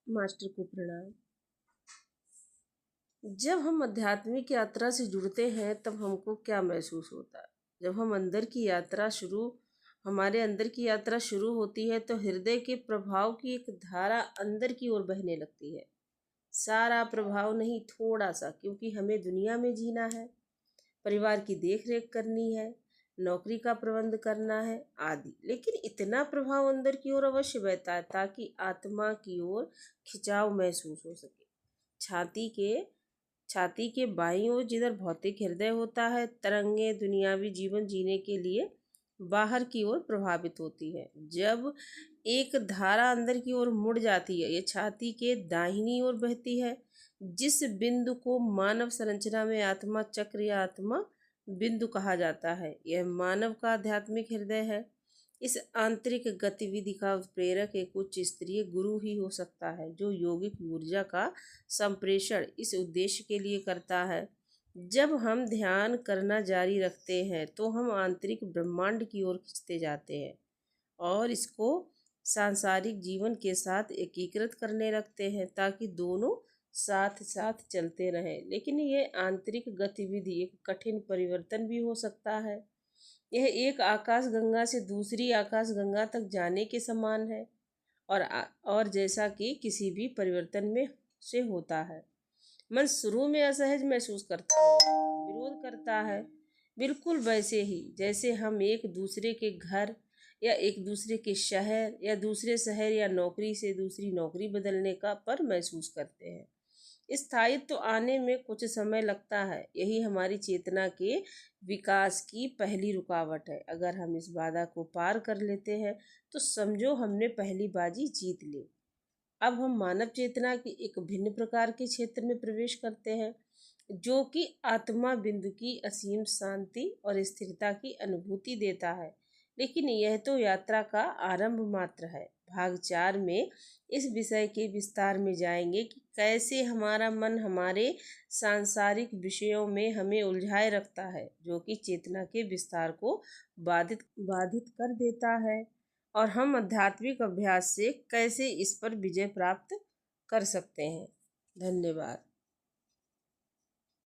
Master को प्रणाम। जब हम आध्यात्मिक यात्रा से जुड़ते हैं तब हमको क्या महसूस होता है? जब हम हमारे अंदर की यात्रा शुरू होती है तो हृदय के प्रभाव की एक धारा अंदर की ओर बहने लगती है। सारा प्रभाव नहीं, थोड़ा सा, क्योंकि हमें दुनिया में जीना है, परिवार की देख रेख करनी है, नौकरी का प्रबंध करना है आदि। लेकिन इतना प्रभाव अंदर की ओर अवश्य बहता है ताकि आत्मा की ओर खिंचाव महसूस हो सके। छाती के बाईं ओर जिधर भौतिक हृदय होता है, तरंगे दुनियावी जीवन जीने के लिए बाहर की ओर प्रभावित होती है। जब एक धारा अंदर की ओर मुड़ जाती है, ये छाती के दाहिनी ओर बहती है, जिस बिंदु को मानव संरचना में आत्मा चक्र या आत्मा बिंदु कहा जाता है। यह मानव का आध्यात्मिक हृदय है। इस आंतरिक गतिविधि का प्रेरक एक उच्च स्तरीय गुरु ही हो सकता है, जो यौगिक ऊर्जा का संप्रेषण इस उद्देश्य के लिए करता है। जब हम ध्यान करना जारी रखते हैं तो हम आंतरिक ब्रह्मांड की ओर खिंचते जाते हैं और इसको सांसारिक जीवन के साथ एकीकृत करने लगते हैं ताकि दोनों साथ साथ चलते रहें। लेकिन ये आंतरिक गतिविधि एक कठिन परिवर्तन भी हो सकता है। यह एक आकाश गंगा से दूसरी आकाश गंगा तक जाने के समान है और जैसा कि किसी भी परिवर्तन में से होता है। मन शुरू में असहज महसूस करता है, विरोध करता है, बिल्कुल वैसे ही जैसे हम एक दूसरे के घर या एक दूसरे के शहर या दूसरे शहर या नौकरी से दूसरी नौकरी बदलने का पर महसूस करते हैं। स्थायित्व तो आने में कुछ समय लगता है। यही हमारी चेतना के विकास की पहली रुकावट है। अगर हम इस बाधा को पार कर लेते हैं तो समझो हमने पहली बाजी जीत ली। अब हम मानव चेतना की एक भिन्न प्रकार के क्षेत्र में प्रवेश करते हैं, जो कि आत्मा बिंदु की असीम शांति और स्थिरता की अनुभूति देता है। लेकिन यह तो यात्रा का आरंभ मात्र है। भाग 4 में इस विषय के विस्तार में जाएंगे कि कैसे हमारा मन हमारे सांसारिक विषयों में हमें उलझाए रखता है, जो कि चेतना के विस्तार को बाधित कर देता है, और हम आध्यात्मिक अभ्यास से कैसे इस पर विजय प्राप्त कर सकते हैं। धन्यवाद।